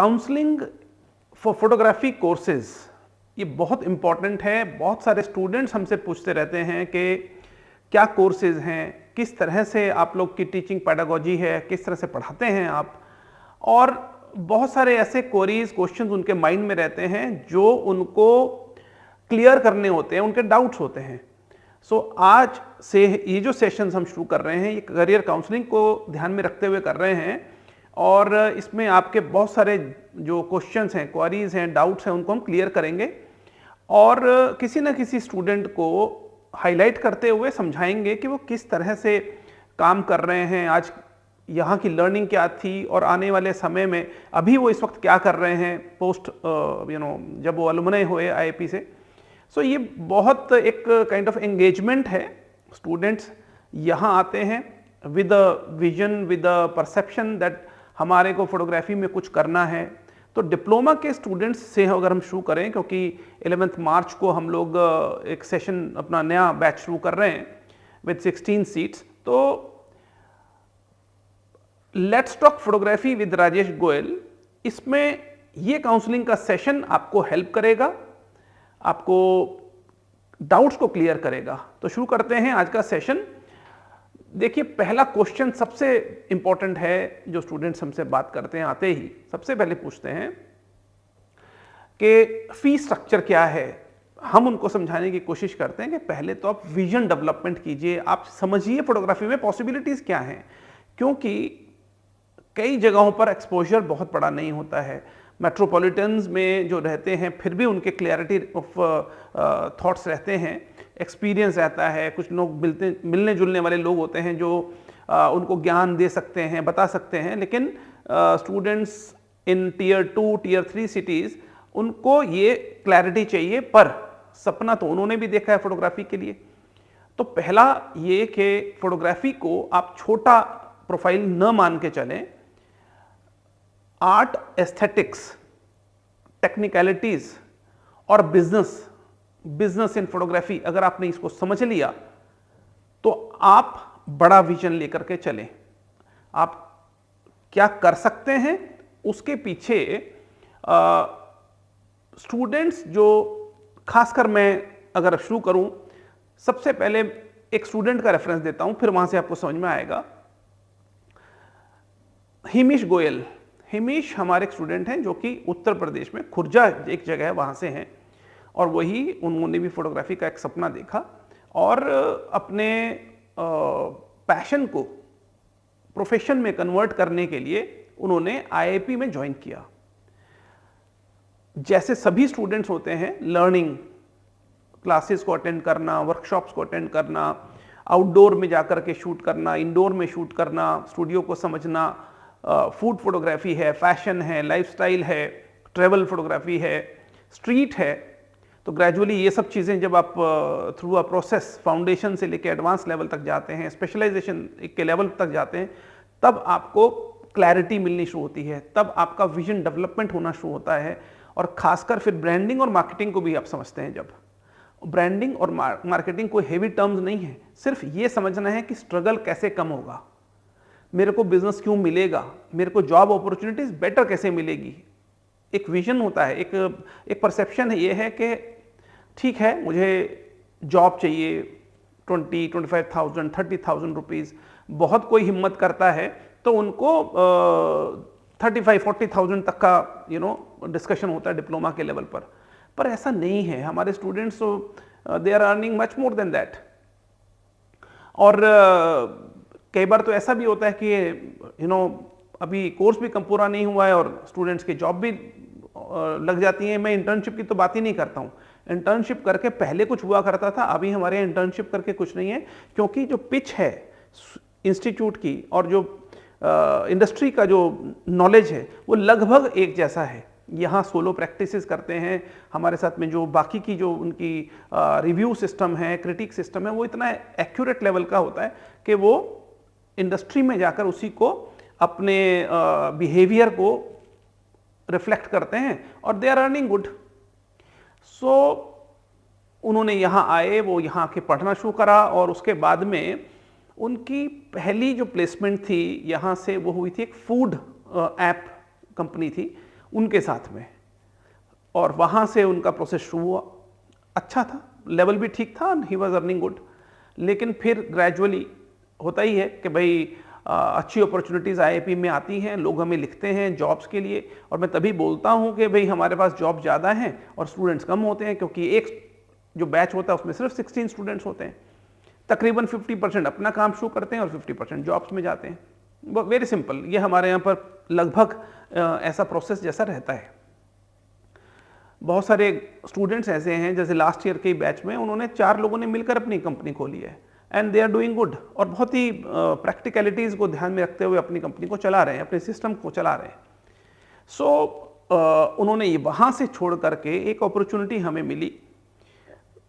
Counselling for photography courses ये बहुत important है। बहुत सारे स्टूडेंट्स हमसे पूछते रहते हैं कि क्या कोर्सेज हैं, किस तरह से आप लोग की टीचिंग पैडागोजी है, किस तरह से पढ़ाते हैं आप। और बहुत सारे ऐसे क्वेरीज क्वेश्चंस उनके माइंड में रहते हैं जो उनको क्लियर करने होते हैं, उनके डाउट्स होते हैं। सो आज से ये जो सेशंस हम शुरू कर रहे हैं ये करियर काउंसलिंग को ध्यान में रखते हुए कर रहे हैं, और इसमें आपके बहुत सारे जो क्वेश्चंस हैं, क्वेरीज हैं, डाउट्स हैं, उनको हम क्लियर करेंगे और किसी न किसी स्टूडेंट को हाईलाइट करते हुए समझाएंगे कि वो किस तरह से काम कर रहे हैं, आज यहाँ की लर्निंग क्या थी और आने वाले समय में अभी वो इस वक्त क्या कर रहे हैं पोस्ट जब वो अलुमनी हुए आईआईपी से। सो ये बहुत एक काइंड ऑफ एंगेजमेंट है। स्टूडेंट्स यहाँ आते हैं with a vision, with a perception that हमारे को फोटोग्राफी में कुछ करना है। तो डिप्लोमा के स्टूडेंट्स से अगर हम शुरू करें, क्योंकि 11 मार्च को हम लोग एक सेशन अपना नया बैच शुरू कर रहे हैं विद 16 सीट्स। तो let's talk photography with Rajesh Goyal, इसमें ये काउंसलिंग का सेशन आपको हेल्प करेगा, आपको डाउट्स को क्लियर करेगा। तो शुरू करते हैं आज का सेशन। देखिए, पहला क्वेश्चन सबसे इंपॉर्टेंट है जो स्टूडेंट्स हमसे बात करते हैं आते ही सबसे पहले पूछते हैं कि फीस स्ट्रक्चर क्या है। हम उनको समझाने की कोशिश करते हैं कि पहले तो आप विजन डेवलपमेंट कीजिए, आप समझिए फोटोग्राफी में पॉसिबिलिटीज क्या हैं, क्योंकि कई जगहों पर एक्सपोजर बहुत बड़ा नहीं होता है। मेट्रोपॉलिटन्स में जो रहते हैं फिर भी उनके क्लैरिटी ऑफ थॉट्स रहते हैं, एक्सपीरियंस रहता है, कुछ लोग मिलने जुलने वाले लोग होते हैं जो उनको ज्ञान दे सकते हैं, बता सकते हैं। लेकिन students in tier 2 tier 3 cities उनको ये क्लैरिटी चाहिए, पर सपना तो उन्होंने भी देखा है फोटोग्राफी के लिए। तो पहला ये कि फोटोग्राफी को आप छोटा प्रोफाइल न मान के चलें। आर्ट, एस्थेटिक्स, टेक्निकलिटीज और बिजनेस इन फोटोग्राफी, अगर आपने इसको समझ लिया तो आप बड़ा विजन लेकर के चलें। आप क्या कर सकते हैं उसके पीछे स्टूडेंट्स जो, खासकर मैं अगर शुरू करूं, सबसे पहले एक स्टूडेंट का रेफरेंस देता हूं, फिर वहां से आपको समझ में आएगा। हिमेश गोयल, हिमेश हमारे एक स्टूडेंट हैं जो कि उत्तर प्रदेश में खुर्जा एक जगह है वहाँ से हैं, और वही उन्होंने भी फोटोग्राफी का एक सपना देखा और अपने पैशन को प्रोफेशन में कन्वर्ट करने के लिए उन्होंने आईआईपी में ज्वाइन किया। जैसे सभी स्टूडेंट्स होते हैं, लर्निंग क्लासेस को अटेंड करना, वर्कशॉप्स को अटेंड करना, आउटडोर में जाकर के शूट करना, इंडोर में शूट करना, स्टूडियो को समझना, फूड फोटोग्राफी है, फैशन है, लाइफस्टाइल है, ट्रैवल फोटोग्राफी है, स्ट्रीट है। तो ग्रेजुअली ये सब चीज़ें जब आप थ्रू अ प्रोसेस फाउंडेशन से लेकर एडवांस लेवल तक जाते हैं, स्पेशलाइजेशन के लेवल तक जाते हैं, तब आपको क्लैरिटी मिलनी शुरू होती है, तब आपका विजन डेवलपमेंट होना शुरू होता है। और खासकर फिर ब्रांडिंग और मार्केटिंग को भी आप समझते हैं। जब ब्रांडिंग और मार्केटिंग कोई हेवी टर्म्स नहीं है, सिर्फ ये समझना है कि स्ट्रगल कैसे कम होगा, मेरे को बिजनेस क्यों मिलेगा, मेरे को जॉब अपॉर्चुनिटीज बेटर कैसे मिलेगी। एक विजन होता है, एक परसेप्शन है, ये है कि ठीक है मुझे जॉब चाहिए 20-25,000 30,000 रुपीज़। बहुत कोई हिम्मत करता है तो उनको 35-40,000 तक का डिस्कशन होता है डिप्लोमा के लेवल पर ऐसा नहीं है। हमारे students they are earning much more than that. और कई बार तो ऐसा भी होता है कि अभी कोर्स भी कम पूरा नहीं हुआ है और स्टूडेंट्स की जॉब भी लग जाती है। मैं इंटर्नशिप की तो बात ही नहीं करता हूँ। इंटर्नशिप करके पहले कुछ हुआ करता था, अभी हमारे यहाँ इंटर्नशिप करके कुछ नहीं है, क्योंकि जो पिच है इंस्टीट्यूट की और जो इंडस्ट्री का जो नॉलेज है वो लगभग एक जैसा है। यहाँ सोलो प्रैक्टिसेस करते हैं, हमारे साथ में जो बाकी की जो उनकी रिव्यू सिस्टम है, क्रिटिक सिस्टम है, वो इतना एक्यूरेट लेवल का होता है कि वो इंडस्ट्री में जाकर उसी को अपने बिहेवियर को रिफ्लेक्ट करते हैं और दे आर अर्निंग गुड। सो उन्होंने यहाँ आए, वो यहाँ आके पढ़ना शुरू करा और उसके बाद में उनकी पहली जो प्लेसमेंट थी यहाँ से वो हुई थी, एक फूड ऐप कंपनी थी, उनके साथ में, और वहाँ से उनका प्रोसेस शुरू हुआ। अच्छा था, लेवल भी ठीक था, ही वॉज अर्निंग गुड। लेकिन फिर ग्रेजुअली होता ही है कि भाई अच्छी अपॉर्चुनिटीज़ आईआईपी में आती हैं, लोग हमें लिखते हैं जॉब्स के लिए, और मैं तभी बोलता हूँ कि भाई हमारे पास जॉब ज़्यादा हैं और स्टूडेंट्स कम होते हैं, क्योंकि एक जो बैच होता है उसमें सिर्फ 16 स्टूडेंट्स होते हैं। तकरीबन 50% अपना काम शुरू करते हैं और 50% जॉब्स में जाते हैं। वेरी सिंपल, ये हमारे यहाँ पर लगभग ऐसा प्रोसेस जैसा रहता है। बहुत सारे स्टूडेंट्स ऐसे हैं, जैसे लास्ट ईयर के बैच में उन्होंने 4 लोगों ने मिलकर अपनी कंपनी खोली है, and they are doing good, और बहुत ही प्रैक्टिकलिटीज़ को ध्यान में रखते हुए अपनी कंपनी को चला रहे हैं, अपने सिस्टम को चला रहे हैं। सो उन्होंने ये वहाँ से छोड़ करके एक अपॉर्चुनिटी हमें मिली।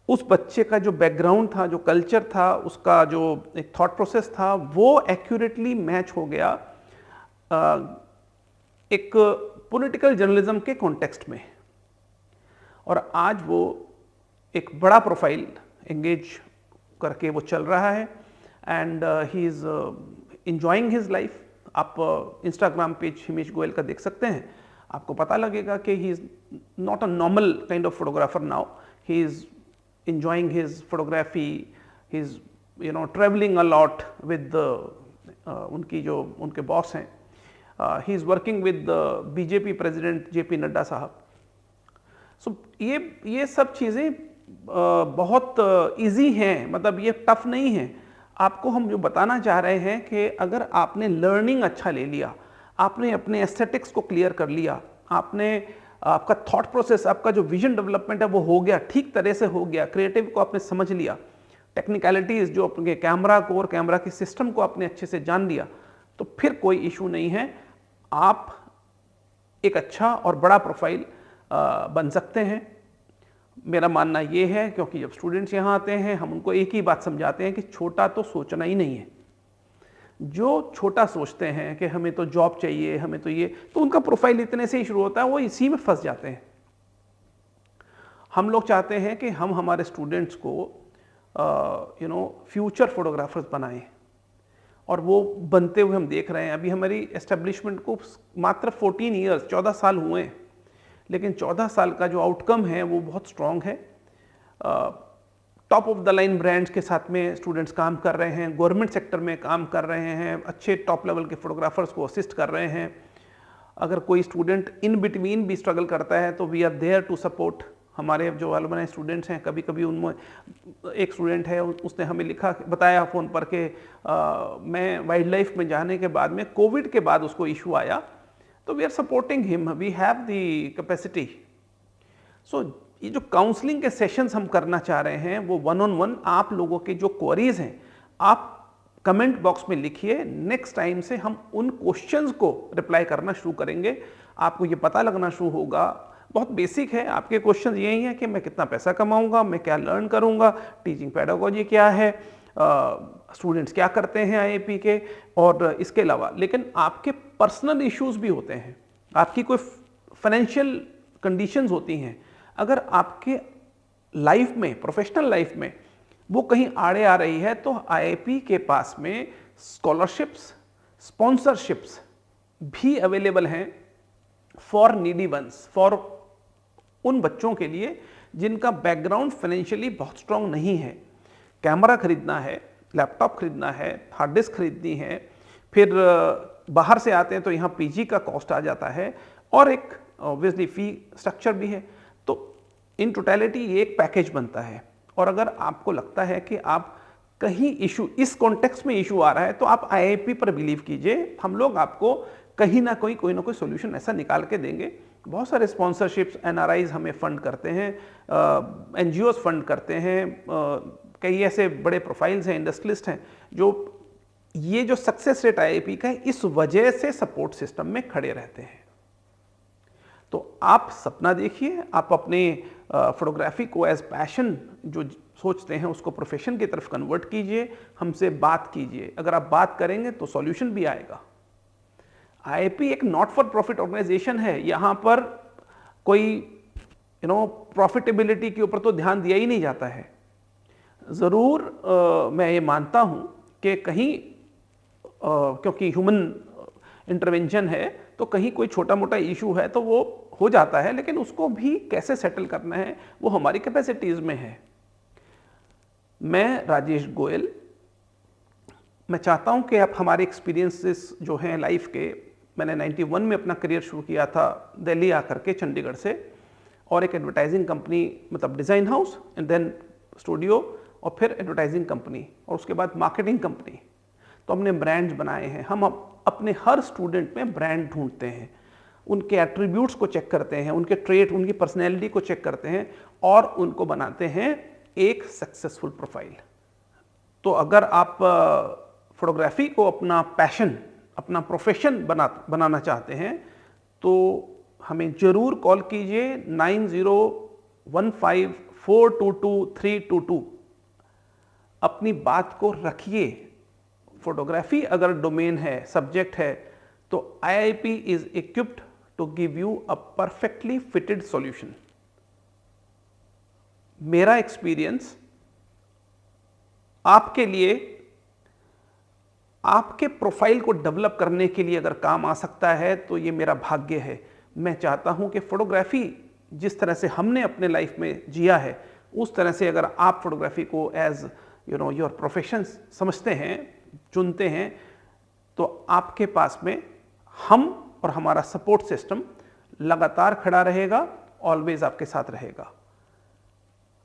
उस बच्चे का जो बैकग्राउंड था, जो कल्चर था, उसका जो एक थॉट प्रोसेस था, वो एक्यूरेटली मैच हो गया एक पॉलिटिकल जर्नलिज्म के कॉन्टेक्स्ट में, और आज वो एक बड़ा प्रोफाइल एंगेज करके वो चल रहा है, and he is enjoying his life. आप इंस्टाग्राम पेज हिमेश गोयल का देख सकते हैं, आपको पता लगेगा कि he is not a normal kind of photographer now, he is enjoying his photography, he's traveling a lot with उनकी जो उनके बॉस हैं, he is working with the BJP president JP Nadda साहब। सो ये सब चीज़ें बहुत इजी हैं, मतलब ये टफ नहीं है। आपको हम जो बताना चाह रहे हैं कि अगर आपने लर्निंग अच्छा ले लिया, आपने अपने एस्थेटिक्स को क्लियर कर लिया, आपका थॉट प्रोसेस, आपका जो विजन डेवलपमेंट है वो हो गया, ठीक तरह से हो गया, क्रिएटिव को आपने समझ लिया, टेक्निकलिटीज़ जो अपने कैमरा को और कैमरा के सिस्टम को आपने अच्छे से जान लिया, तो फिर कोई इशू नहीं है। आप एक अच्छा और बड़ा प्रोफाइल बन सकते हैं। मेरा मानना ये है, क्योंकि जब स्टूडेंट्स यहाँ आते हैं हम उनको एक ही बात समझाते हैं कि छोटा तो सोचना ही नहीं है। जो छोटा सोचते हैं कि हमें तो जॉब चाहिए, हमें तो ये, तो उनका प्रोफाइल इतने से ही शुरू होता है, वो इसी में फंस जाते हैं। हम लोग चाहते हैं कि हम हमारे स्टूडेंट्स को फ्यूचर फोटोग्राफर्स बनाएं, और वो बनते हुए हम देख रहे हैं। अभी हमारी एस्टेब्लिशमेंट को मात्र 14 ईयर्स 14 साल हुए हैं, लेकिन 14 साल का जो आउटकम है वो बहुत स्ट्रॉन्ग है। Top of the line brands के साथ में स्टूडेंट्स काम कर रहे हैं, गवर्नमेंट सेक्टर में काम कर रहे हैं, अच्छे टॉप लेवल के फोटोग्राफर्स को असिस्ट कर रहे हैं। अगर कोई स्टूडेंट इन बिटवीन भी स्ट्रगल करता है तो we are there to support. हमारे जो अलुमनी स्टूडेंट्स हैं, कभी कभी उनमें एक स्टूडेंट है, उसने हमें बताया फ़ोन पर कि मैं वाइल्ड लाइफ में जाने के बाद में, कोविड के बाद उसको इशू आया, तो we are supporting him, we have the capacity. So ये जो काउंसलिंग के सेशंस हम करना चाह रहे हैं वो 1-on-1, आप लोगों के जो क्वेरीज हैं आप कमेंट बॉक्स में लिखिए, नेक्स्ट टाइम से हम उन क्वेश्चंस को रिप्लाई करना शुरू करेंगे। आपको ये पता लगना शुरू होगा, बहुत बेसिक है, आपके क्वेश्चन यही हैं कि मैं कितना पैसा कमाऊंगा, मैं क्या लर्न करूंगा, टीचिंग पेडागोजी क्या है, स्टूडेंट्स क्या करते हैं आईआईपी के, और इसके अलावा लेकिन आपके पर्सनल इश्यूज भी होते हैं, आपकी कोई फाइनेंशियल कंडीशंस होती हैं। अगर आपके लाइफ में, प्रोफेशनल लाइफ में वो कहीं आड़े आ रही है, तो आईआईपी के पास में स्कॉलरशिप्स, स्पॉन्सरशिप्स भी अवेलेबल हैं फॉर नीडी वंस, फॉर उन बच्चों के लिए जिनका बैकग्राउंड फाइनेंशियली बहुत स्ट्रांग नहीं है। कैमरा खरीदना है, लैपटॉप खरीदना है, हार्ड डिस्क खरीदनी है, फिर बाहर से आते हैं तो यहाँ पीजी का कॉस्ट आ जाता है, और एक ऑब्वियसली फी स्ट्रक्चर भी है। तो इन टोटलिटी ये एक पैकेज बनता है। और अगर आपको लगता है कि आप कहीं इशू, इस कॉन्टेक्स्ट में इशू आ रहा है, तो आप आईआईपी पर बिलीव कीजिए, हम लोग आपको कहीं ना कोई सॉल्यूशन ऐसा निकाल के देंगे। बहुत सारे स्पॉन्सरशिप्स, एनआरआईज हमें फंड करते हैं, एनजीओज फंड करते हैं, कई ऐसे बड़े प्रोफाइल्स हैं, इंडस्ट्रियलिस्ट हैं, जो ये जो सक्सेस रेट आईआईपी का है इस वजह से सपोर्ट सिस्टम में खड़े रहते हैं। तो आप सपना देखिए, आप अपने फोटोग्राफी को एज पैशन जो सोचते हैं उसको प्रोफेशन की तरफ कन्वर्ट कीजिए, हमसे बात कीजिए। अगर आप बात करेंगे तो सॉल्यूशन भी आएगा। आईआईपी एक नॉट फॉर प्रॉफिट ऑर्गेनाइजेशन है, यहाँ पर कोई प्रॉफिटेबिलिटी के ऊपर तो ध्यान दिया ही नहीं जाता है। ज़रूर मैं ये मानता हूँ कि कहीं क्योंकि ह्यूमन इंटरवेंशन है तो कहीं कोई छोटा मोटा इशू है तो वो हो जाता है, लेकिन उसको भी कैसे सेटल करना है वो हमारी कैपेसिटीज़ में है। मैं राजेश गोयल, मैं चाहता हूं कि आप हमारे एक्सपीरियंसेस जो हैं लाइफ के, मैंने 91 में अपना करियर शुरू किया था दिल्ली आकर के, चंडीगढ़ से, और एक एडवर्टाइजिंग कंपनी, मतलब design house and then studio और फिर एडवर्टाइजिंग कंपनी और उसके बाद मार्केटिंग कंपनी। तो हमने ब्रांड्स बनाए हैं। हम अपने हर स्टूडेंट में ब्रांड ढूंढते हैं, उनके एट्रीब्यूट्स को चेक करते हैं, उनके ट्रेट, उनकी पर्सनैलिटी को चेक करते हैं और उनको बनाते हैं एक सक्सेसफुल प्रोफाइल। तो अगर आप फोटोग्राफी को अपना पैशन, अपना प्रोफेशन बनाना चाहते हैं तो हमें ज़रूर कॉल कीजिए 9015422322। अपनी बात को रखिए। फोटोग्राफी अगर डोमेन है, सब्जेक्ट है, तो IIP is equipped to give you a perfectly fitted solution. मेरा एक्सपीरियंस आपके लिए, आपके प्रोफाइल को डेवलप करने के लिए अगर काम आ सकता है तो ये मेरा भाग्य है। मैं चाहता हूं कि फोटोग्राफी जिस तरह से हमने अपने लाइफ में जिया है, उस तरह से अगर आप फोटोग्राफी को एज योर प्रोफेशन समझते हैं, चुनते हैं, तो आपके पास में हम और हमारा सपोर्ट सिस्टम लगातार खड़ा रहेगा, ऑलवेज आपके साथ रहेगा।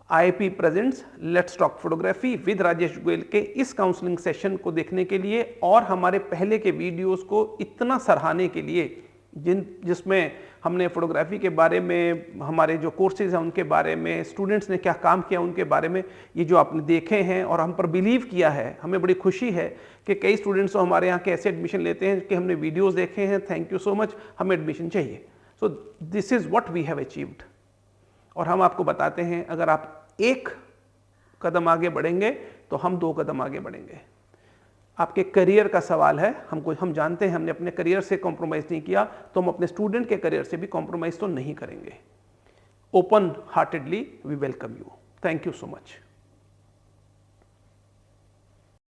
IIP presents let's talk photography with Rajesh Goyal के इस काउंसलिंग सेशन को देखने के लिए और हमारे पहले के वीडियोस को इतना सराहने के लिए, जिसमें हमने फोटोग्राफी के बारे में, हमारे जो कोर्सेज हैं उनके बारे में, स्टूडेंट्स ने क्या काम किया उनके बारे में, ये जो आपने देखे हैं और हम पर बिलीव किया है, हमें बड़ी खुशी है कि कई स्टूडेंट्स तो हमारे यहाँ के ऐसे एडमिशन लेते हैं कि हमने वीडियोस देखे हैं, थैंक यू सो मच, हमें एडमिशन चाहिए। So this is what we have achieved. और हम आपको बताते हैं अगर आप एक कदम आगे बढ़ेंगे तो हम 2 कदम आगे बढ़ेंगे। आपके करियर का सवाल है, हम जानते हैं हमने अपने करियर से कॉम्प्रोमाइज़ नहीं किया, तो हम अपने स्टूडेंट के करियर से भी कॉम्प्रोमाइज़ तो नहीं करेंगे। Open heartedly we welcome you. Thank you so much.